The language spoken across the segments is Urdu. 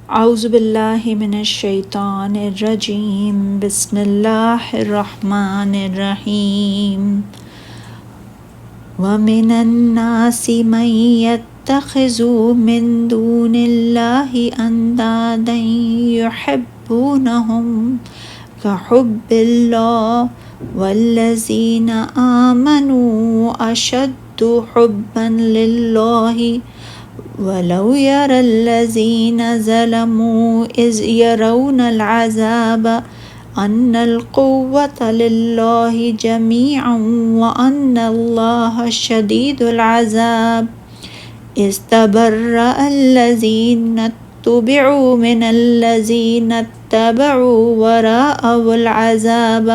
اعوذ باللہ من الشیطان الرجیم، بسم اللہ الرحمن الرحیم۔ وَمِنَ النَّاسِ مَن يَتَّخِذُ مِن دُونِ اللَّهِ أَندَادًا يُحِبُّونَهُمْ كَحُبِّ اللَّهِ وَالَّذِينَ آمَنُوا أَشَدُّ حُبًّا لِلَّهِ وَلَوْ يَرَى الَّذِينَ ظَلَمُوا إِذْ يَرَوْنَ الْعَذَابَ أَنَّ الْقُوَّةَ لِلَّهِ جَمِيعًا وَأَنَّ اللَّهَ شَدِيدُ الْعَذَابِ إِذْ تَبَرَّأَ الَّذِينَ اتُّبِعُوا مِنَ الَّذِينَ اتَّبَعُوا وَرَأَوُا الْعَذَابَ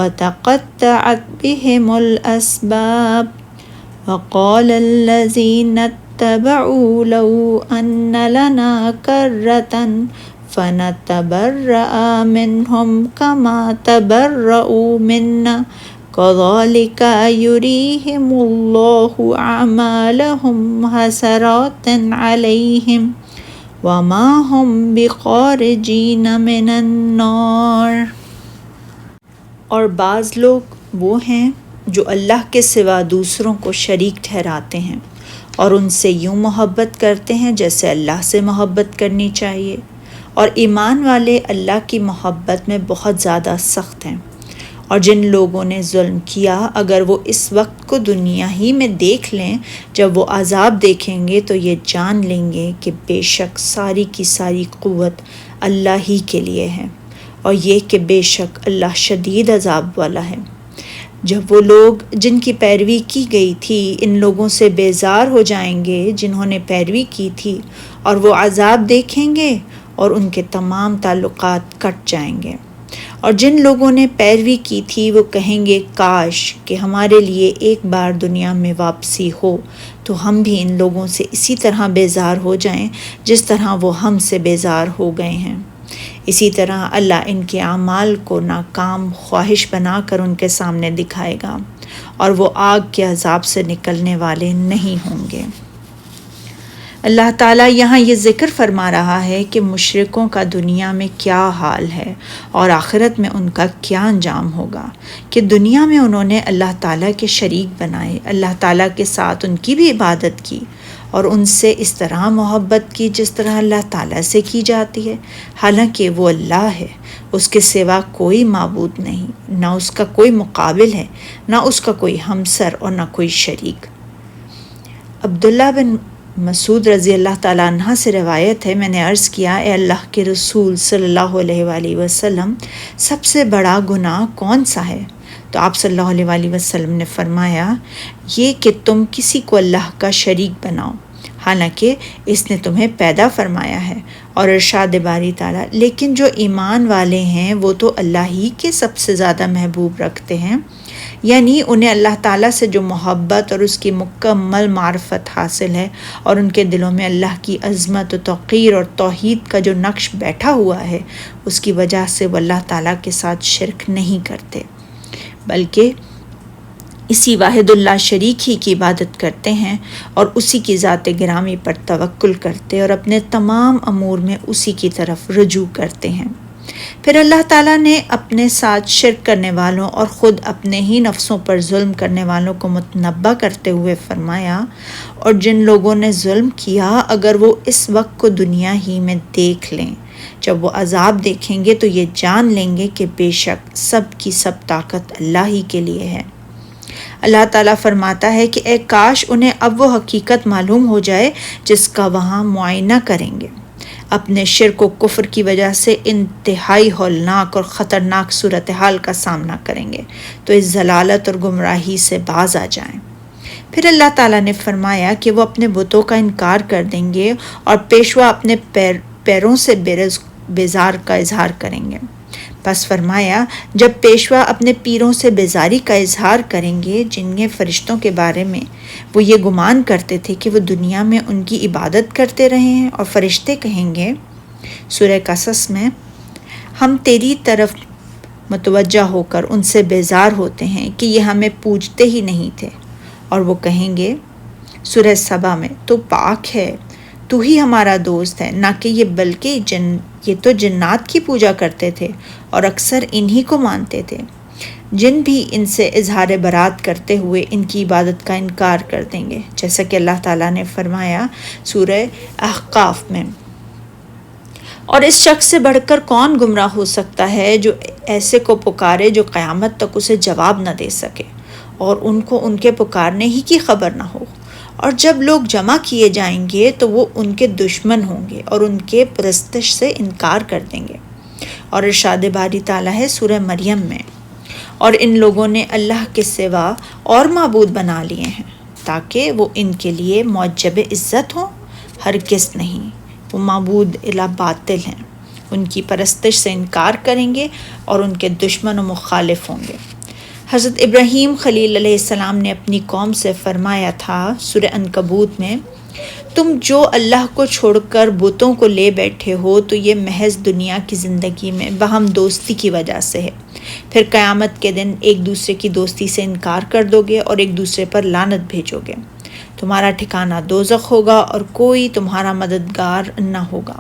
وَتَقَطَّعَتْ بِهِمُ الْأَسْبَابُ وَقَالَ الَّذِينَ اتَّبَعُوا لَوْ أَنَّ لَنَا كَرَّةً فَنَتَبَرَّأَ مِنْهُمْ كَمَا تَبَرَّؤُوا مِنَّا كَذَلِكَ يُرِيهِمُ اللَّهُ أَعْمَالَهُمْ حَسَرَاتٍ عَلَيْهِمْ وَمَا هُمْ بِخَارِجِينَ مِنَ النَّارِ۔ اور بعض لوگ وہ ہیں جو اللہ کے سوا دوسروں کو شریک ٹھہراتے ہیں اور ان سے یوں محبت کرتے ہیں جیسے اللہ سے محبت کرنی چاہیے، اور ایمان والے اللہ کی محبت میں بہت زیادہ سخت ہیں۔ اور جن لوگوں نے ظلم کیا، اگر وہ اس وقت کو دنیا ہی میں دیکھ لیں، جب وہ عذاب دیکھیں گے تو یہ جان لیں گے کہ بے شک ساری کی ساری قوت اللہ ہی کے لیے ہے، اور یہ کہ بے شک اللہ شدید عذاب والا ہے۔ جب وہ لوگ جن کی پیروی کی گئی تھی ان لوگوں سے بیزار ہو جائیں گے جنہوں نے پیروی کی تھی، اور وہ عذاب دیکھیں گے اور ان کے تمام تعلقات کٹ جائیں گے۔ اور جن لوگوں نے پیروی کی تھی وہ کہیں گے کاش کہ ہمارے لیے ایک بار دنیا میں واپسی ہو تو ہم بھی ان لوگوں سے اسی طرح بیزار ہو جائیں جس طرح وہ ہم سے بیزار ہو گئے ہیں۔ اسی طرح اللہ ان کے اعمال کو ناکام خواہش بنا کر ان کے سامنے دکھائے گا، اور وہ آگ کے عذاب سے نکلنے والے نہیں ہوں گے۔ اللہ تعالیٰ یہاں یہ ذکر فرما رہا ہے کہ مشرکوں کا دنیا میں کیا حال ہے اور آخرت میں ان کا کیا انجام ہوگا، کہ دنیا میں انہوں نے اللہ تعالیٰ کے شریک بنائے، اللہ تعالیٰ کے ساتھ ان کی بھی عبادت کی اور ان سے اس طرح محبت کی جس طرح اللہ تعالیٰ سے کی جاتی ہے، حالانکہ وہ اللہ ہے، اس کے سوا کوئی معبود نہیں، نہ اس کا کوئی مقابل ہے، نہ اس کا کوئی ہمسر اور نہ کوئی شریک۔ عبداللہ بن مسعود رضی اللہ تعالیٰ عنہ سے روایت ہے، میں نے عرض کیا اے اللہ کے رسول صلی اللہ علیہ وآلہ وسلم، سب سے بڑا گناہ کون سا ہے؟ تو آپ صلی اللہ علیہ وآلہ وسلم نے فرمایا یہ کہ تم کسی کو اللہ کا شریک بناؤ، حالانکہ اس نے تمہیں پیدا فرمایا ہے۔ اور ارشاد باری تعالیٰ، لیکن جو ایمان والے ہیں وہ تو اللہ ہی کے سب سے زیادہ محبوب رکھتے ہیں، یعنی انہیں اللہ تعالیٰ سے جو محبت اور اس کی مکمل معرفت حاصل ہے، اور ان کے دلوں میں اللہ کی عظمت و توقیر اور توحید کا جو نقش بیٹھا ہوا ہے، اس کی وجہ سے وہ اللہ تعالیٰ کے ساتھ شرک نہیں کرتے، بلکہ اسی واحد اللہ شریک ہی کی عبادت کرتے ہیں اور اسی کی ذات گرامی پر توکل کرتے اور اپنے تمام امور میں اسی کی طرف رجوع کرتے ہیں۔ پھر اللہ تعالیٰ نے اپنے ساتھ شرک کرنے والوں اور خود اپنے ہی نفسوں پر ظلم کرنے والوں کو متنبہ کرتے ہوئے فرمایا، اور جن لوگوں نے ظلم کیا اگر وہ اس وقت کو دنیا ہی میں دیکھ لیں، جب وہ عذاب دیکھیں گے تو یہ جان لیں گے کہ بے شک سب کی سب طاقت اللہ ہی کے لیے ہے۔ اللہ تعالیٰ فرماتا ہے کہ اے کاش انہیں اب وہ حقیقت معلوم ہو جائے جس کا وہاں معائنہ کریں گے، اپنے شرک و کفر کی وجہ سے انتہائی ہولناک اور خطرناک صورتحال کا سامنا کریں گے تو اس ضلالت اور گمراہی سے باز آ جائیں۔ پھر اللہ تعالیٰ نے فرمایا کہ وہ اپنے بتوں کا انکار کر دیں گے اور پیشوا اپنے پیروں سے بیزار کا اظہار کریں گے۔ پس فرمایا جب پیشوا اپنے پیروں سے بیزاری کا اظہار کریں گے جن فرشتوں کے بارے میں وہ یہ گمان کرتے تھے کہ وہ دنیا میں ان کی عبادت کرتے رہے ہیں، اور فرشتے کہیں گے سورہ قصص میں، ہم تیری طرف متوجہ ہو کر ان سے بیزار ہوتے ہیں کہ یہ ہمیں پوجتے ہی نہیں تھے، اور وہ کہیں گے سورہ سبا میں، تو پاک ہے، تو ہی ہمارا دوست ہے، نہ کہ یہ، بلکہ یہ تو جنات کی پوجا کرتے تھے اور اکثر انہی کو مانتے تھے۔ جن بھی ان سے اظہار برات کرتے ہوئے ان کی عبادت کا انکار کر دیں گے، جیسا کہ اللہ تعالیٰ نے فرمایا سورہ احقاف میں۔ اور اس شخص سے بڑھ کر کون گمراہ ہو سکتا ہے جو ایسے کو پکارے جو قیامت تک اسے جواب نہ دے سکے اور ان کو ان کے پکارنے ہی کی خبر نہ ہو۔ اور جب لوگ جمع کیے جائیں گے تو وہ ان کے دشمن ہوں گے اور ان کے پرستش سے انکار کر دیں گے۔ اور ارشاد باری تعالیٰ ہے سورہ مریم میں، اور ان لوگوں نے اللہ کے سوا اور معبود بنا لیے ہیں تاکہ وہ ان کے لیے موجب عزت ہوں، ہرگز نہیں، وہ معبود الہ باطل ہیں، ان کی پرستش سے انکار کریں گے اور ان کے دشمن و مخالف ہوں گے۔ حضرت ابراہیم خلیل علیہ السلام نے اپنی قوم سے فرمایا تھا سورہ عنکبوت میں، تم جو اللہ کو چھوڑ کر بتوں کو لے بیٹھے ہو تو یہ محض دنیا کی زندگی میں باہم دوستی کی وجہ سے ہے، پھر قیامت کے دن ایک دوسرے کی دوستی سے انکار کر دو گے اور ایک دوسرے پر لعنت بھیجو گے، تمہارا ٹھکانہ دوزخ ہوگا اور کوئی تمہارا مددگار نہ ہوگا۔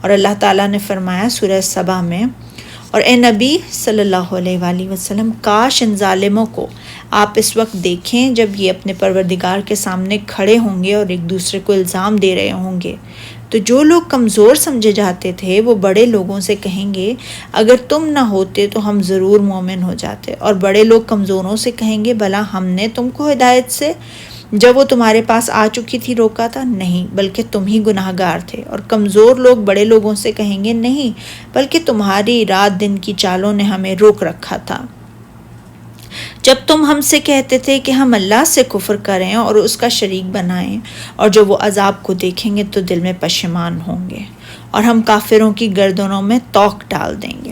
اور اللہ تعالیٰ نے فرمایا سورہ سبا میں، اور اے نبی صلی اللہ علیہ وآلہ وسلم، کاش ان ظالموں کو آپ اس وقت دیکھیں جب یہ اپنے پروردگار کے سامنے کھڑے ہوں گے اور ایک دوسرے کو الزام دے رہے ہوں گے، تو جو لوگ کمزور سمجھے جاتے تھے وہ بڑے لوگوں سے کہیں گے اگر تم نہ ہوتے تو ہم ضرور مومن ہو جاتے، اور بڑے لوگ کمزوروں سے کہیں گے بھلا ہم نے تم کو ہدایت سے جب وہ تمہارے پاس آ چکی تھی روکا تھا؟ نہیں، بلکہ تم ہی گناہ گار تھے۔ اور کمزور لوگ بڑے لوگوں سے کہیں گے نہیں، بلکہ تمہاری رات دن کی چالوں نے ہمیں روک رکھا تھا جب تم ہم سے کہتے تھے کہ ہم اللہ سے کفر کریں اور اس کا شریک بنائیں، اور جب وہ عذاب کو دیکھیں گے تو دل میں پشیمان ہوں گے اور ہم کافروں کی گردنوں میں توق ڈال دیں گے۔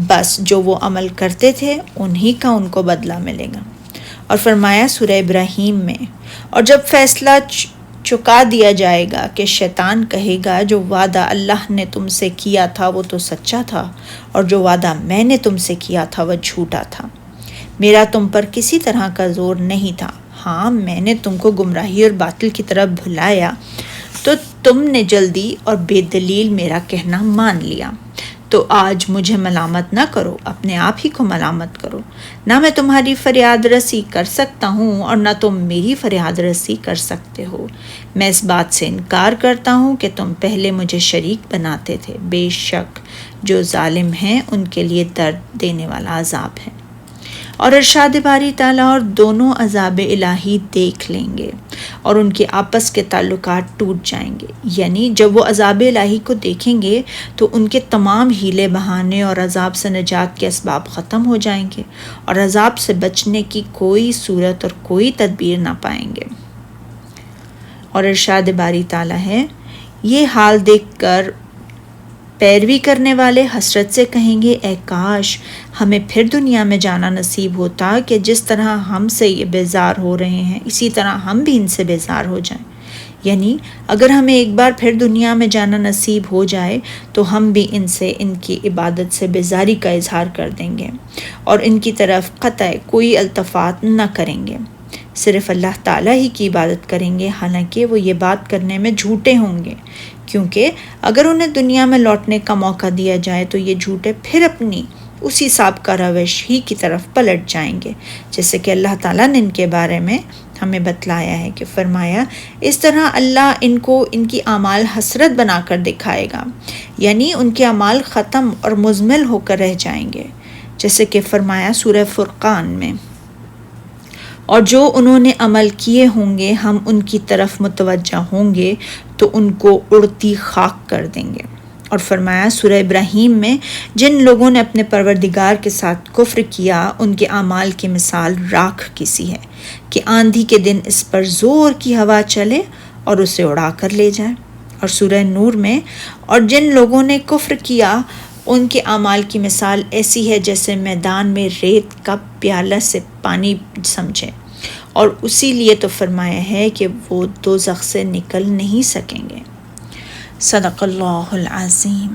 بس جو وہ عمل کرتے تھے انہی کا ان کو بدلہ ملے گا۔ اور فرمایا سورہ ابراہیم میں، اور جب فیصلہ چکا دیا جائے گا کہ شیطان کہے گا جو وعدہ اللہ نے تم سے کیا تھا وہ تو سچا تھا اور جو وعدہ میں نے تم سے کیا تھا وہ جھوٹا تھا، میرا تم پر کسی طرح کا زور نہیں تھا، ہاں میں نے تم کو گمراہی اور باطل کی طرف بھلایا تو تم نے جلدی اور بے دلیل میرا کہنا مان لیا، تو آج مجھے ملامت نہ کرو، اپنے آپ ہی کو ملامت کرو، نہ میں تمہاری فریاد رسی کر سکتا ہوں اور نہ تم میری فریاد رسی کر سکتے ہو، میں اس بات سے انکار کرتا ہوں کہ تم پہلے مجھے شریک بناتے تھے، بے شک جو ظالم ہیں ان کے لیے درد دینے والا عذاب ہے۔ اور ارشاد باری تعالیٰ، اور دونوں عذاب الہی دیکھ لیں گے اور ان کے آپس کے تعلقات ٹوٹ جائیں گے، یعنی جب وہ عذاب الہی کو دیکھیں گے تو ان کے تمام ہیلے بہانے اور عذاب سے نجات کے اسباب ختم ہو جائیں گے اور عذاب سے بچنے کی کوئی صورت اور کوئی تدبیر نہ پائیں گے۔ اور ارشاد باری تعالیٰ ہے، یہ حال دیکھ کر پیروی کرنے والے حسرت سے کہیں گے اے کاش ہمیں پھر دنیا میں جانا نصیب ہوتا کہ جس طرح ہم سے یہ بیزار ہو رہے ہیں اسی طرح ہم بھی ان سے بیزار ہو جائیں، یعنی اگر ہمیں ایک بار پھر دنیا میں جانا نصیب ہو جائے تو ہم بھی ان سے ان کی عبادت سے بیزاری کا اظہار کر دیں گے اور ان کی طرف قطع کوئی التفات نہ کریں گے، صرف اللہ تعالیٰ ہی کی عبادت کریں گے، حالانکہ وہ یہ بات کرنے میں جھوٹے ہوں گے، کیونکہ اگر انہیں دنیا میں لوٹنے کا موقع دیا جائے تو یہ جھوٹے پھر اپنی اسی سابقہ روش ہی کی طرف پلٹ جائیں گے، جیسے کہ اللہ تعالیٰ نے ان کے بارے میں ہمیں بتلایا ہے کہ فرمایا اس طرح اللہ ان کو ان کی اعمال حسرت بنا کر دکھائے گا، یعنی ان کے اعمال ختم اور مزمل ہو کر رہ جائیں گے، جیسے کہ فرمایا سورہ فرقان میں، اور جو انہوں نے عمل کیے ہوں گے ہم ان کی طرف متوجہ ہوں گے تو ان کو اڑتی خاک کر دیں گے۔ اور فرمایا سورہ ابراہیم میں، جن لوگوں نے اپنے پروردگار کے ساتھ کفر کیا ان کے اعمال کی مثال راکھ کی سی ہے کہ آندھی کے دن اس پر زور کی ہوا چلے اور اسے اڑا کر لے جائے۔ اور سورہ نور میں، اور جن لوگوں نے کفر کیا ان کے اعمال کی مثال ایسی ہے جیسے میدان میں ریت کا پیالہ سے پانی سمجھے، اور اسی لیے تو فرمایا ہے کہ وہ دوزخ سے نکل نہیں سکیں گے۔ صدق اللہ العظیم۔